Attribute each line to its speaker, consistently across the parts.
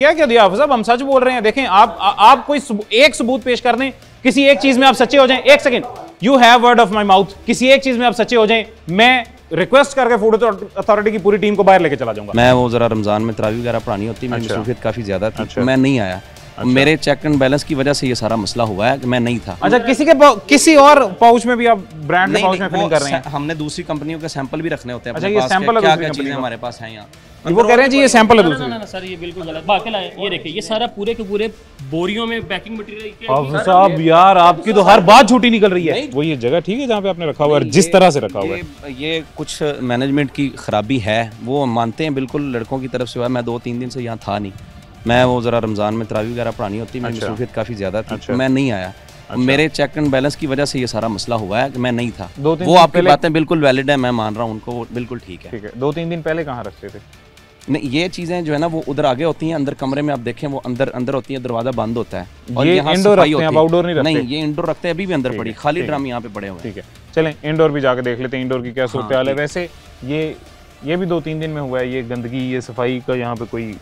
Speaker 1: क्या क्या दिया हाफिज साहब, हम सच बोल रहे हैं। देखें आप कोई एक सबूत पेश कर दें, किसी एक चीज में आप सच्चे हो जाएं। एक second, you have word of my mouth, किसी एक चीज में आप सच्चे हो जाएं, मैं रिक्वेस्ट करके फूड अथॉरिटी की पूरी टीम को बाहर लेके चला जाऊंगा।
Speaker 2: मैं वो जरा रमजान में तरावी वगैरह पढ़ानी होती, मेरी मसरूफियत काफी ज्यादा थी, मैं नहीं आया। मेरे चेक एंड बैलेंस की वजह से ये सारा मसला हुआ है कि मैं नहीं था।
Speaker 1: अच्छा, किसी और पाउच में भी आप ब्रांड के पाउच में फिलिंग कर रहे हैं?
Speaker 2: हमने दूसरी कंपनियों के सैंपल भी रखने होते हैं।
Speaker 1: अच्छा, ये सैंपल
Speaker 2: क्या क्या चीजें हमारे पास हैं यहाँ,
Speaker 1: वो कह रहे हैं जी ये सैंपल है दूसरी।
Speaker 3: ना सर, ये बिल्कुल गलत बात है। ये देखिए, ये सारा पूरे के पूरे बोरियों में पैकिंग मटेरियल।
Speaker 1: हाफिज साहब यार, आपकी तो हर बात झूठी निकल रही है। वो ये जगह ठीक है जहाँ पे आपने रखा हुआ है, जिस तरह से रखा हुआ है,
Speaker 2: ये कुछ मैनेजमेंट की खराबी है, वो मानते हैं बिल्कुल, लड़कों की तरफ से हुआ। मैं 2-3 दिन से यहाँ था नहीं, मैं वो जरा रमजान में तरावी वगैरह पढ़ानी होती, मेरी मसरूफियत काफी ज्यादा थी, मैं नहीं आया। मेरे चेक एंड बैलेंस की वजह से ये सारा मसला हुआ है कि मैं नहीं था। वो आपकी बातें बिल्कुल वैलिड है, मैं मान रहा हूँ उनको, वो बिल्कुल ठीक है।
Speaker 1: 2-3 दिन पहले कहाँ रखते थे?
Speaker 2: नहीं, ये चीजें जो है ना वो उधर आगे होती हैं, अंदर कमरे में आप देखें वो अंदर होती है, दरवाजा बंद होता है। और
Speaker 1: ये इंडोर रखते हैं, आउटडोर नहीं रखते?
Speaker 2: नहीं, ये इंडोर रखते हैं, अभी भी अंदर पड़ी खाली ड्रम यहाँ पे पड़े हुए।
Speaker 1: ठीक है, चलें इंडोर भी जाके देख लेते हैं इंडोर की क्या सूरत हाल है। वैसे ये भी 2-3 दिन में हुआ है, ये गंदगी, ये सफाई का यहाँ पे कोई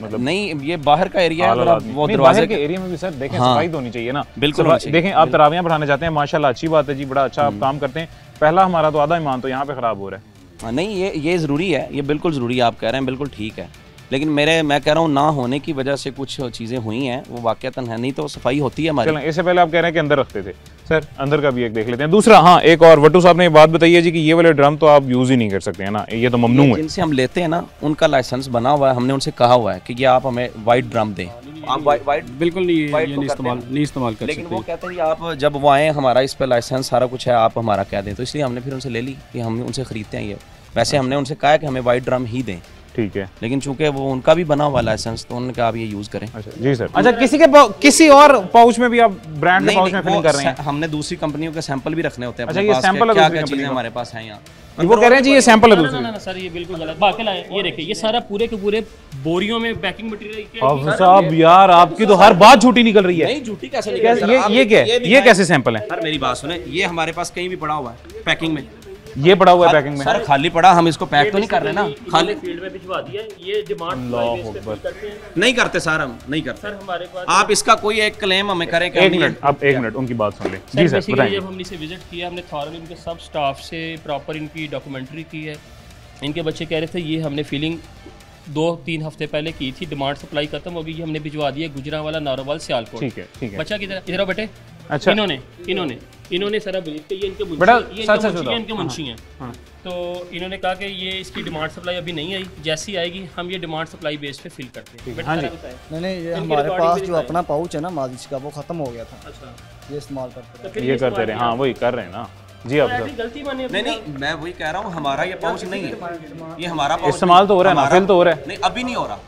Speaker 1: मतलब
Speaker 2: नहीं, ये बाहर का एरिया है, वो
Speaker 1: दरवाजे के एरिया में भी सर देखें सफाई तो होनी चाहिए ना। बिल्कुल देखें, आप तरावियां पढ़ाने जाते हैं, माशाल्लाह अच्छी बात है जी, बड़ा अच्छा आप काम करते हैं। पहला हमारा तो आधा ईमान तो यहाँ पे खराब हो रहा है।
Speaker 2: नहीं, ये जरूरी है, ये बिल्कुल जरूरी है, आप कह रहे हैं बिल्कुल ठीक है, लेकिन मैं कह रहा हूँ ना होने की वजह से कुछ चीज़ें हुई हैं, वो वाकयातन है, नहीं तो सफाई होती है हमारी।
Speaker 1: इससे पहले आप कह रहे हैं कि अंदर रखते थे, सर अंदर का भी एक देख लेते हैं। दूसरा, हाँ एक और वट्टू साहब ने ये बात बताई है जी कि ये वाले ड्रम तो आप यूज़ ही नहीं कर सकते हैं ना, ये तो ममनू है।
Speaker 2: जिनसे हम लेते हैं ना, उनका लाइसेंस बना हुआ है, हमने उनसे कहा हुआ है कि ये आप हमें वाइट ड्रम दें।
Speaker 3: आप वाइट बिल्कुल नहीं इस्तेमाल कर सकते,
Speaker 2: लेकिन वो कहते हैं कि आप जब वो आए, हमारा इस पर लाइसेंस सारा कुछ है, आप हमारा कह दें, तो इसलिए हमने फिर उनसे ले ली कि हम उनसे खरीदते हैं ये। वैसे हमने उनसे कहा कि हमें वाइट ड्रम ही दें,
Speaker 1: ठीक है,
Speaker 2: लेकिन चूंकि वो उनका भी बना हुआ लाइसेंस, तो उन्होंने कहा आप ये यूज़ करें।
Speaker 1: अच्छा जी सर। अच्छा, किसी और पाउच में भी आप ब्रांड के पाउच में फिलिंग कर रहे हैं?
Speaker 2: हमने दूसरी कंपनियों के सैंपल भी रखने होते हैं।
Speaker 1: अच्छा, ये सैंपल
Speaker 2: क्या क्या चीज़ें हमारे पास हैं यहाँ,
Speaker 1: वो कह रहे हैं जी ये सैंपल है दूसरी।
Speaker 3: ना सर, ये बिल्कुल गलत बात है। ये देखिए, ये सारा पूरे के पूरे बोरियों में पैकिंग मटेरियल।
Speaker 1: हाफिज साहब यार, आपकी तो हर बात झूठी निकल रही है।
Speaker 2: नहीं, झूठी कैसे निकल?
Speaker 1: ये कैसे सैंपल है?
Speaker 2: सर मेरी बात सुने, ये हमारे पास कहीं भी पड़ा हुआ है पैकिंग में,
Speaker 1: ये पड़ा हुआ है पैकिंग में।
Speaker 2: सर खाली पड़ा, हम इसको पैक तो नहीं कर रहे ना, खाली
Speaker 3: फील्ड में भिजवा दिया। ये डिमांड
Speaker 2: नहीं करते सर, हम नहीं करते
Speaker 3: सर हमारे पास। आप
Speaker 2: इसका कोई एक क्लेम हमें करें।
Speaker 1: एक मिनट उनकी बात सुन लें जी सर, बताइए।
Speaker 3: जब हमने इसे विजिट किया, हमने थॉरली इनके सब स्टाफ से प्रॉपर इनकी डॉक्यूमेंट्री की है। इनके बच्चे कह रहे थे ये हमने फीलिंग 2-3 हफ्ते पहले की थी, डिमांड सप्लाई खत्म हो गई, ये हमने भिजवा दिया गुजरांवाला, नारोवाल, सियालकोट।
Speaker 1: ठीक है।
Speaker 3: बच्चा किधर बेटे?
Speaker 1: अच्छा,
Speaker 3: इन्होंने सारा बिलीव किया, ये इनके मुंशी हैं। तो इन्होंने कहा कि ये इसकी डिमांड सप्लाई अभी नहीं आई, जैसी आएगी हम ये डिमांड सप्लाई बेस पे फिल करते हैं।
Speaker 4: नहीं, ये हमारे पास जो अपना पाउच है ना माजिश का, वो खत्म हो गया था। अच्छा, ये इस्तेमाल करते
Speaker 1: ये करते रहे। हाँ वही कर रहे हैं ना जी। आप
Speaker 3: गलती माने?
Speaker 2: नहीं, मैं वही कह रहा हूँ, हमारा ये पाउच नहीं है, ये हमारा पाउच
Speaker 1: इस्तेमाल तो हो रहा है ना, फिल तो हो रहा है।
Speaker 2: नहीं, अभी नहीं हो रहा।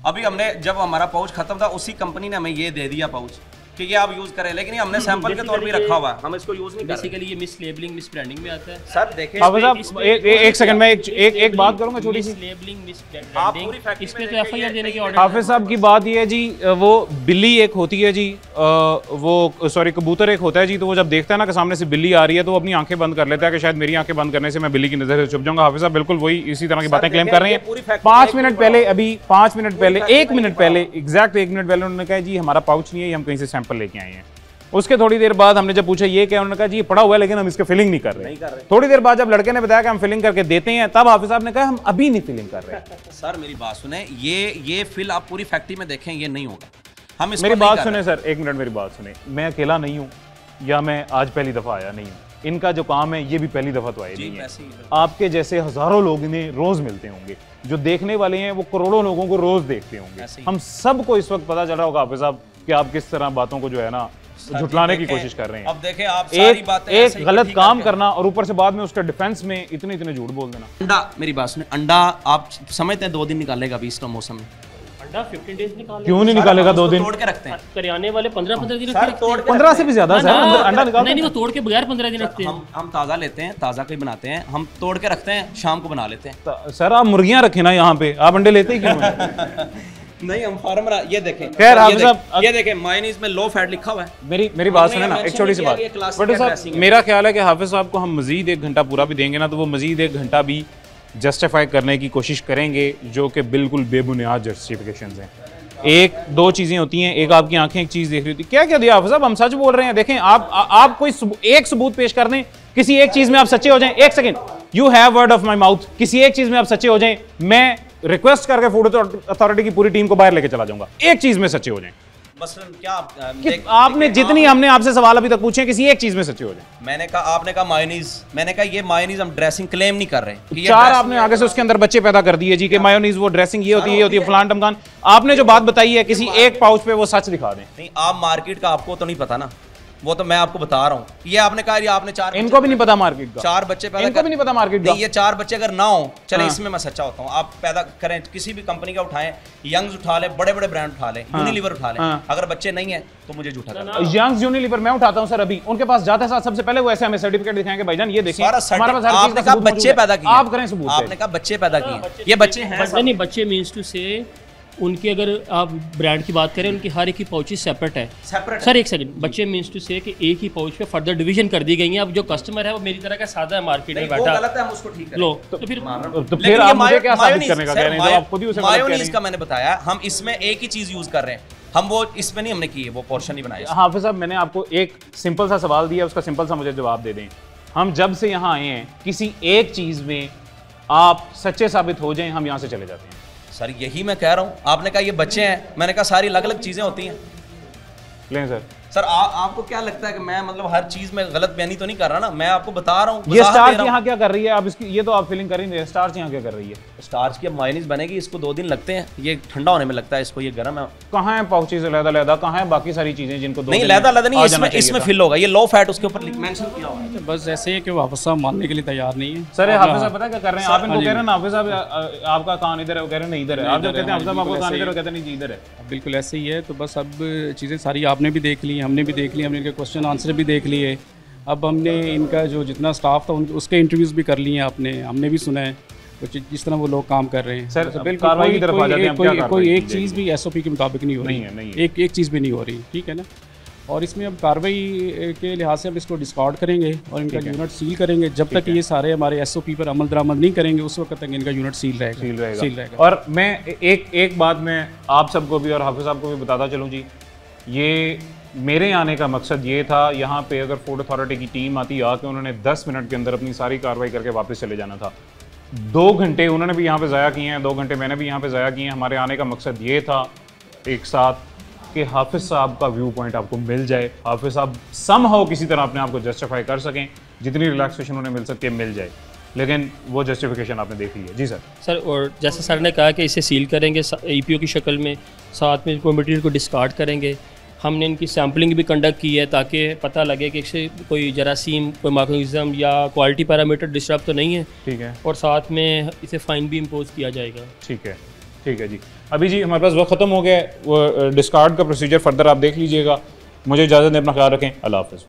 Speaker 2: अभी हमने जब हमारा पाउच खत्म था, उसी कंपनी ने हमें ये दे दिया पाउच कि ये आप यूज करें, लेकिन हमने सैंपल के तौर पे रखा हुआ है, हम इसको यूज नहीं कर रहे।
Speaker 3: बेसिकली ये मिस लेबलिंग, मिस ब्रांडिंग में आता है।
Speaker 2: सर देखिए,
Speaker 1: एक सेकंड में एक बात करूंगा छोटी सी।
Speaker 3: लेबलिंग, मिस ब्रांडिंग, इस पे तो एफआईआर देने की ऑर्डर।
Speaker 1: हाफिज साहब की बात ये है जी, वो बिल्ली एक होती है जी, वो सॉरी कबूतर एक होता है जी, तो वो जब देखता है ना कि सामने से बिल्ली आ रही है, तो वो अपनी आंखें बंद कर लेता है कि शायद मेरी आंखें बंद करने से मैं बिल्ली की नजर से छुप जाऊंगा। हाफिज साहब बिल्कुल वही इसी तरह की बातें क्लेम कर रहे हैं। 5 मिनट पहले, अभी 5 मिनट पहले, 1 मिनट पहले, एग्जैक्ट 1 मिनट पहले उन्होंने कहा जी हमारा पाउच नहीं है, हम कहीं से सैंपल लेके आए हैं। उसके थोड़ी देर बाद हमने जब पूछा ये क्या, उन्होंने कहा जी ये पड़ा हुआ है लेकिन हम इसके फिलिंग नहीं कर रहे। थोड़ी देर बाद जब लड़के ने बताया कि हम फिलिंग करके देते हैं, तब हाफिज साहब ने कहा हम अभी नहीं फिलिंग कर रहे।
Speaker 2: सर मेरी बात सुने, ये फिल आप पूरी फैक्ट्री में देखें, ये नहीं होगा। हम इसको
Speaker 1: मेरी बात सुने सर, 1 मिनट मेरी बात सुने। मैं अकेला नहीं हूँ, या मैं आज पहली दफा आया नहीं हूँ, इनका जो काम है ये भी पहली दफा तो आए नहीं है। आपके जैसे हजारों लोग इन्हें रोज मिलते होंगे, जो देखने वाले हैं वो करोड़ों लोगों को रोज देखते होंगे। हम सबको इस वक्त पता चल रहा होगा हाफिज साहब कि आप किस तरह बातों को जो है ना झुटलाने की कोशिश कर रहे हैं।
Speaker 2: अब देखें, आप सारी बातें
Speaker 1: एक गलत काम करना और ऊपर से बाद में उसके डिफेंस में इतने झूठ बोल देना।
Speaker 2: अंडा, मेरी बात सुने, अंडा आप समझते हैं 2 दिन निकालेगा अभी इसका मौसम में?
Speaker 3: अंडा 15 डेज निकालेगा।
Speaker 1: क्यों नहीं निकालेगा? 2 दिन
Speaker 2: तोड़ के रखते हैं।
Speaker 3: करियाने वाले 15-15 दिन,
Speaker 1: 15 से भी ज्यादा सर अंडा निकालते
Speaker 3: नहीं, वो तोड़ के बगैर 15 दिन रखते हैं।
Speaker 2: हम ताज़ा लेते हैं, ताज़ा के बनाते हैं, हम तोड़ के रखते हैं, शाम को बना लेते हैं।
Speaker 1: सर आप मुर्गियां रखे ना यहाँ पे, आप अंडे लेते ही क्यों?
Speaker 2: नहीं, हम फार्मर, ये देखें,
Speaker 1: खैर हाफिज साहब
Speaker 2: ये देखें, मायोनीज में लो फैट लिखा हुआ है।
Speaker 1: मेरी बात सुने ना, एक छोटी सी बात। बट साहब मेरा ख्याल है कि हाफिज साहब को हम मजीद 1 घंटा पूरा भी देंगे ना, तो वो मजीद 1 घंटा भी जस्टिफाई करने की कोशिश करेंगे जो कि बिल्कुल बेबुनियाद जस्टिफिकेशंस हैं। एक दो चीज़ें होती हैं, एक आपकी आंखें एक चीज़ देख रही होती है, क्या क्या दिया हाफिज़ साहब, हम सच बोल रहे हैं। देखें आप कोई एक सबूत पेश कर दें, किसी एक चीज़ में आप सच्चे हो जाएं, एक second, you have word of my mouth, किसी एक चीज़ में आप सच्चे हो जाएं, मैं रिक्वेस्ट करके फूड अथॉरिटी की पूरी टीम को बाहर लेके चला जाऊंगा, एक चीज़ में सच्चे हो जाएं।
Speaker 2: मसलन क्या
Speaker 1: आपने जितनी हमने आपसे सवाल अभी तक पूछे किसी एक चीज में सच्चे हो जाए।
Speaker 2: मैंने कहा, आपने कहा मायोनीज, मैंने कहा ये मायोनीज हम ड्रेसिंग क्लेम नहीं कर रहे कि ये
Speaker 1: चार आपने आगे से उसके अंदर बच्चे पैदा कर दिए जी कि मायोनीज वो ड्रेसिंग ये होती है फलान टमकान। आपने जो बात बताई है किसी एक पाउच पे वो सच दिखा दें।
Speaker 2: नहीं, आप मार्केट का आपको तो नहीं पता ना, वो तो मैं आपको बता रहा हूँ। ये आपने कहा ये आपने चार,
Speaker 1: इनको भी नहीं पता मार्केट का,
Speaker 2: 4 बच्चे पैदा,
Speaker 1: इनको भी नहीं पता मार्केट का।
Speaker 2: ये 4 बच्चे अगर ना हो, चले इसमें मैं सच्चा होता हूँ, आप पैदा करें किसी भी कंपनी का उठाएं, यंग्स उठा ले, बड़े बड़े ब्रांड उठा ले, यूनिलीवर उठा ले, अगर बच्चे नहीं है तो मुझे झूठा करना।
Speaker 1: यंग्स यूनिलीवर मैं उठाता हूं सर, अभी उनके पास जाते साथ सबसे पहले वो ऐसे हमें सर्टिफिकेट दिखाएंगे, भाईजान ये देखिए हमारे पास हर चीज का सबूत
Speaker 2: बच्चे पैदा किए,
Speaker 1: आप करें सबूत।
Speaker 2: आपने कहा बच्चे पैदा किए, ये बच्चे हैं
Speaker 3: नहीं, बच्चे मीन्स टू से उनकी, अगर आप ब्रांड की बात करें, उनकी हर एक की पाउचेस सेपरेट है। सर एक सेकंड, बच्चे मीन्स टू से कि एक ही पाउच पे फर्दर डिवीजन कर दी गई है। अब जो कस्टमर है वो मेरी तरह का सादा है, मार्केट में बैठा,
Speaker 2: गलत है, हम उसको ठीक करें।
Speaker 3: लो
Speaker 1: तो फिर आप मुझे क्या साबित करने का कह रहे हैं, जो आप खुद ही उसे गलत कह रहे
Speaker 2: मायोनीज का मैंने बताया, हम इसमें एक ही चीज यूज कर रहे हैं, हम वो इसमें नहीं हमने की है, वो पोर्शन नहीं बनाया।
Speaker 1: हाफिज साहब मैंने आपको एक सिंपल सा सवाल दिया, उसका सिंपल सा मुझे जवाब दे दें। हम जब से यहाँ आए हैं किसी एक चीज में आप सच्चे साबित हो जाएं, हम यहाँ से चले जाते हैं।
Speaker 2: सर यही मैं कह रहा हूँ, आपने कहा ये बच्चे हैं, मैंने कहा सारी अलग अलग चीजें होती हैं।
Speaker 1: लें सर,
Speaker 2: सर आपको क्या लगता है कि मैं मतलब हर चीज में गलत बयानी तो नहीं कर रहा ना, मैं आपको बता रहा हूँ।
Speaker 1: ये स्टार्च यहाँ क्या कर रही है, आप इसकी ये तो आप फीलिंग कर रही है, स्टार्च यहाँ क्या कर रही है?
Speaker 2: स्टार्च की अब मायोनीज बनेगी, इसको 2 दिन लगते हैं, ये ठंडा होने में लगता है, इसको ये गर्म है।
Speaker 1: कहाँ है पाउचेज अलग-अलग, कहाँ है बाकी सारी चीजें जिनको
Speaker 2: नहीं अलग नहीं, इसमें फिल होगा, ये लो फैट उसके ऊपर मेंशन किया हुआ है।
Speaker 5: बस ऐसे ही कि वो हाफिज साहब मानने के लिए तैयार नहीं है।
Speaker 1: सर हाफिज साहब पता क्या कर रहे हैं, आप इनको कह रहे हैं ना हाफिज साहब आपका कान इधर है, वो कह रहे हैं नहीं इधर है, आप जब कहते हैं हाफिज साहब आपका कान इधर है, कहते हैं नहीं जी इधर है।
Speaker 5: बिल्कुल ऐसे ही है। तो बस अब चीज़ें सारी आपने भी देख ली, हमने भी देख ली, हमने इनके क्वेश्चन आंसर भी देख लिए। अब हमने इनका जो जितना स्टाफ था उसके इंटरव्यूज़ भी कर लिए आपने, हमने भी सुना है कुछ जिस तरह वो लोग काम कर रहे हैं।
Speaker 1: सर कार्रवाई की तरफ आ जाते हैं, हम क्या कार्रवाई
Speaker 5: कोई एक चीज़ भी SOP के मुताबिक नहीं हो रही है, एक चीज़ भी नहीं हो रही, ठीक है ना। और इसमें अब कार्रवाई के लिहाज से हम इसको डिस्कार्ड करेंगे और इनका यूनिट सील करेंगे। जब तक ये सारे हमारे SOP पर अमल दरामद नहीं करेंगे उस वक्त तक इनका यूनिट सील रहेगा।
Speaker 1: और मैं एक बात मैं आप सबको भी और हाफिज साहब को भी बताता चलूँ जी, ये मेरे आने का मकसद ये था, यहाँ पे अगर फूड अथॉरिटी की टीम आती आके उन्होंने 10 मिनट के अंदर अपनी सारी कार्रवाई करके वापस चले जाना था। 2 घंटे उन्होंने भी यहाँ पे ज़ाया किए हैं, 2 घंटे मैंने भी यहाँ पे ज़ाया किए हैं। हमारे आने का मकसद ये था एक साथ कि हाफिज साहब का व्यू पॉइंट आपको मिल जाए, हाफिज साहब समहाउ किसी तरह अपने आप को जस्टिफाई कर सकें, जितनी रिलैक्सेशन उन्हें मिल सकती है मिल जाए, लेकिन वो जस्टिफिकेशन आपने देख ली है। जी सर।
Speaker 3: और जैसे सर ने कहा कि इसे सील करेंगे EPO की शक्ल में, साथ में मटीरियल को डिस्कार्ड करेंगे। हमने इनकी सैम्पलिंग भी कंडक्ट की है ताकि पता लगे कि इससे कोई जरासीम, कोई माइक्रोनिज्म या क्वालिटी पैरामीटर डिस्टर्ब तो नहीं है।
Speaker 1: ठीक है।
Speaker 3: और साथ में इसे फ़ाइन भी इम्पोज किया जाएगा।
Speaker 1: ठीक है जी। अभी जी हमारे पास वक्त ख़त्म हो गया, वो डिस्कार्ड का प्रोसीजर फर्दर आप देख लीजिएगा। मुझे इजाज़त दें, अपना ख्याल रखें, अल्लाह हाफ़िज़।